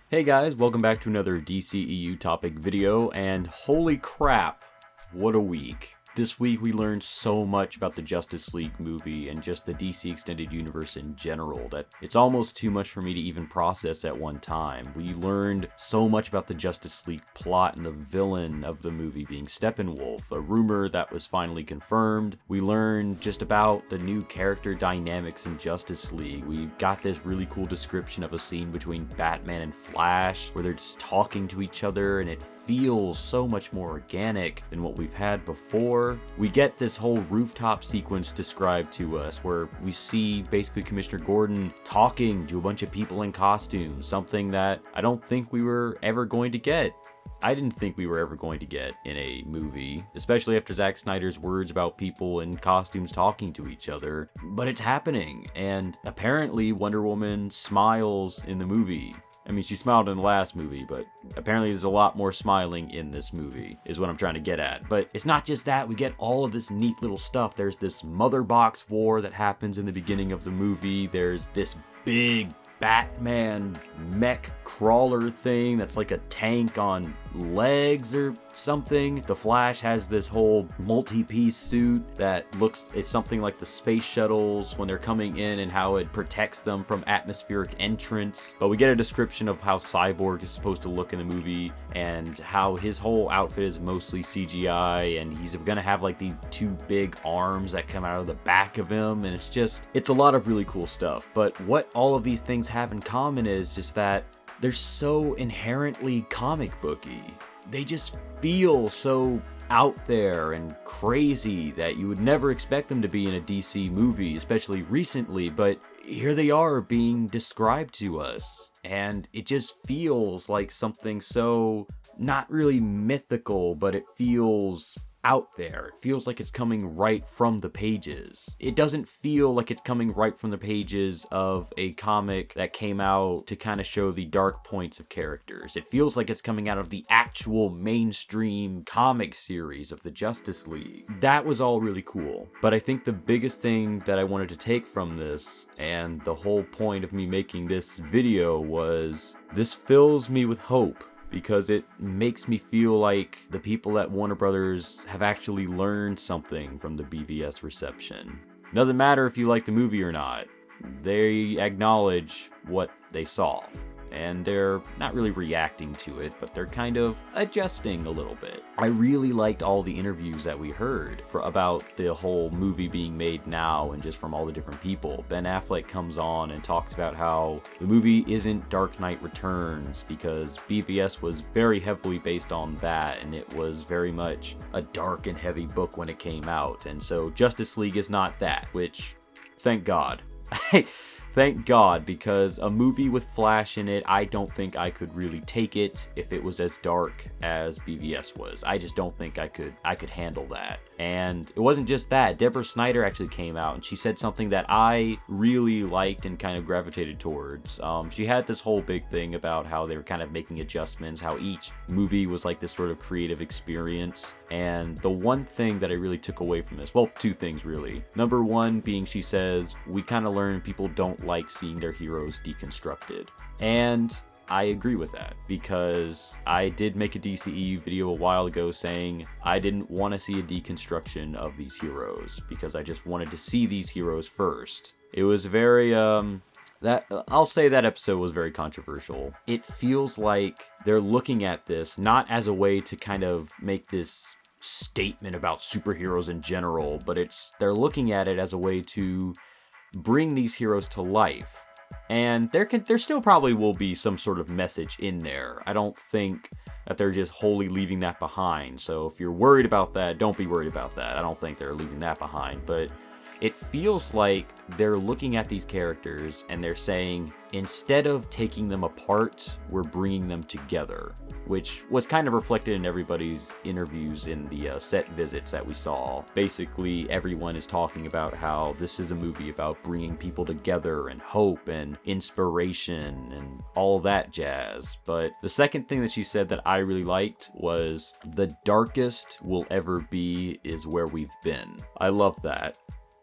Hey guys, welcome back to another DCEU topic video, and holy crap, what a week. This week we learned so much about the Justice League movie and just the DC Extended Universe in general that it's almost too much for me to even process at one time. We learned so much about the Justice League plot and the villain of the movie being Steppenwolf, a rumor that was finally confirmed. We learned just about the new character dynamics in Justice League. We got this really cool description of a scene between Batman and Flash where they're just talking to each other, and it feels so much more organic than what we've had before. We get this whole rooftop sequence described to us where we see basically Commissioner Gordon talking to a bunch of people in costumes, something that I don't think we were ever going to get. I didn't think we were ever going to get in a movie, especially after Zack Snyder's words about people in costumes talking to each other. But it's happening, and apparently Wonder Woman smiles in the movie. I mean, she smiled in the last movie, but apparently there's a lot more smiling in this movie, is what I'm trying to get at. But it's not just that, we get all of this neat little stuff. There's this mother box war that happens in the beginning of the movie. There's this big Batman mech crawler thing that's like a tank on legs or something. The Flash has this whole multi-piece suit that it's something like the space shuttles when they're coming in and how it protects them from atmospheric entrance. But we get a description of how Cyborg is supposed to look in the movie and how his whole outfit is mostly CGI, and he's gonna have like these two big arms that come out of the back of him, and it's a lot of really cool stuff. But what all of these things have in common is just that they're so inherently comic booky. They just feel so out there and crazy that you would never expect them to be in a DC movie, especially recently, but here they are being described to us, and it just feels like something so not really mythical, but it feels out there. It feels like it's coming right from the pages. It doesn't feel like it's coming right from the pages of a comic that came out to kind of show the dark points of characters. It feels like it's coming out of the actual mainstream comic series of the Justice League. That was all really cool. But I think the biggest thing that I wanted to take from this, and the whole point of me making this video, was this fills me with hope, because it makes me feel like the people at Warner Brothers have actually learned something from the BVS reception. It doesn't matter if you like the movie or not. They acknowledge what they saw, and they're not really reacting to it, but they're kind of adjusting a little bit. I really liked all the interviews that we heard about the whole movie being made now, and just from all the different people. Ben Affleck comes on and talks about how the movie isn't Dark Knight Returns, because BVS was very heavily based on that, and it was very much a dark and heavy book when it came out, and so Justice League is not that, which, thank God. Thank God, because a movie with Flash in it, I don't think I could really take it if it was as dark as BVS was. I just don't think I could handle that. And it wasn't just that. Deborah Snyder actually came out and she said something that I really liked and kind of gravitated towards. She had this whole big thing about how they were kind of making adjustments, how each movie was like this sort of creative experience. And the one thing that I really took away from this, well, two things really. Number one being, she says, we kind of learn people don't like seeing their heroes deconstructed. And I agree with that, because I did make a DCEU video a while ago saying I didn't want to see a deconstruction of these heroes, because I just wanted to see these heroes first. It was very, I'll say that episode was very controversial. It feels like they're looking at this not as a way to kind of make this statement about superheroes in general, but they're looking at it as a way to bring these heroes to life. And there still probably will be some sort of message in there. I don't think that they're just wholly leaving that behind. So if you're worried about that, don't be worried about that. I don't think they're leaving that behind. But it feels like they're looking at these characters and they're saying, instead of taking them apart, we're bringing them together, which was kind of reflected in everybody's interviews in the set visits that we saw. Basically, everyone is talking about how this is a movie about bringing people together and hope and inspiration and all that jazz. But the second thing that she said that I really liked was, the darkest we'll ever be is where we've been. I love that.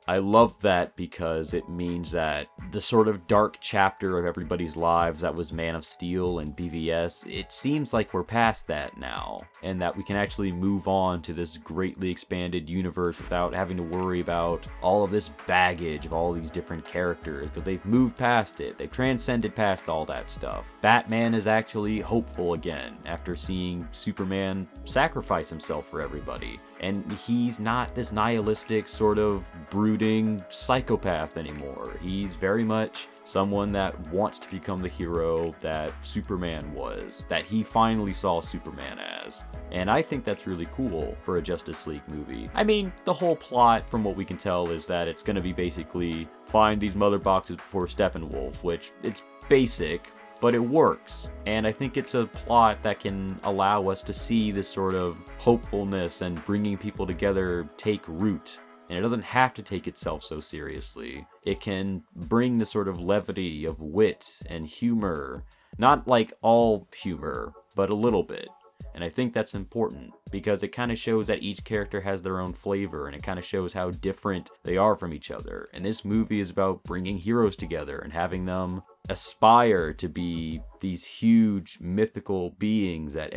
I love that because it means that the sort of dark chapter of everybody's lives that was Man of Steel and BVS, it seems like we're past that now, and that we can actually move on to this greatly expanded universe without having to worry about all of this baggage of all these different characters, because they've moved past it. They've transcended past all that stuff. Batman is actually hopeful again after seeing Superman sacrifice himself for everybody. And he's not this nihilistic sort of brooding psychopath anymore. He's very much someone that wants to become the hero that Superman was, that he finally saw Superman as. And I think that's really cool for a Justice League movie. I mean, the whole plot, from what we can tell, is that it's going to be basically find these mother boxes before Steppenwolf, which it's basic, but it works. And I think it's a plot that can allow us to see this sort of hopefulness and bringing people together take root. And it doesn't have to take itself so seriously. It can bring the sort of levity of wit and humor. Not like all humor, but a little bit. And I think that's important because it kind of shows that each character has their own flavor, and it kind of shows how different they are from each other. And this movie is about bringing heroes together and having them aspire to be these huge mythical beings that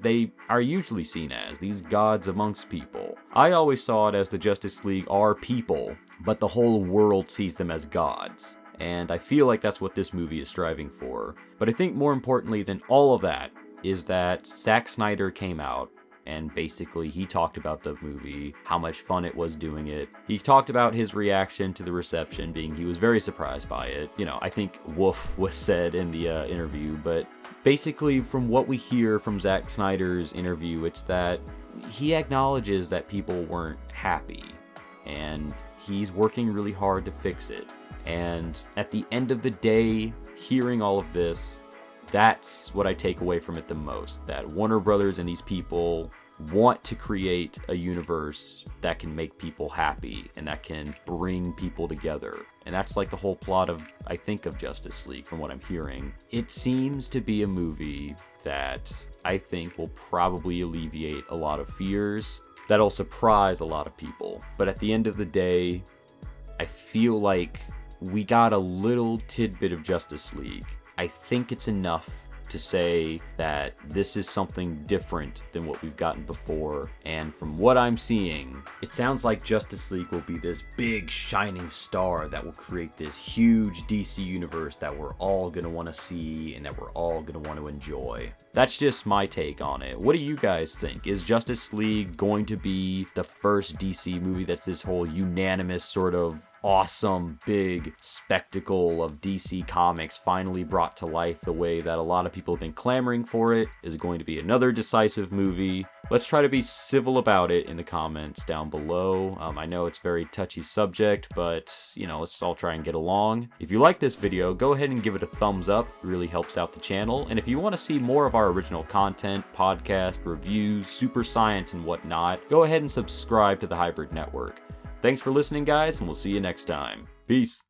they are usually seen as, these gods amongst people. I always saw it as the Justice League are people, but the whole world sees them as gods. And I feel like that's what this movie is striving for. But I think more importantly than all of that is that Zack Snyder came out and basically he talked about the movie, how much fun it was doing it. He talked about his reaction to the reception, being he was very surprised by it. You know, I think woof was said in the interview, but basically from what we hear from Zack Snyder's interview, it's that he acknowledges that people weren't happy and he's working really hard to fix it. And at the end of the day, hearing all of this, that's what I take away from it the most, that Warner Brothers and these people want to create a universe that can make people happy and that can bring people together. And that's like the whole plot of, I think, of Justice League from what I'm hearing. It seems to be a movie that I think will probably alleviate a lot of fears, that'll surprise a lot of people. But at the end of the day, I feel like we got a little tidbit of Justice League. I think it's enough to say that this is something different than what we've gotten before. And from what I'm seeing, it sounds like Justice League will be this big shining star that will create this huge DC universe that we're all going to want to see and that we're all going to want to enjoy. That's just my take on it. What do you guys think? Is Justice League going to be the first DC movie that's this whole unanimous sort of awesome big spectacle of DC Comics finally brought to life the way that a lot of people have been clamoring for it? Is it going to be another decisive movie? Let's try to be civil about it in the comments down below. I know it's a very touchy subject, but you know, let's all try and get along. If you like this video, go ahead and give it a thumbs up. It really helps out the channel. And if you want to see more of our original content, podcast, reviews, super science, and whatnot, go ahead and subscribe to the Hybrid Network. Thanks for listening, guys, and we'll see you next time. Peace.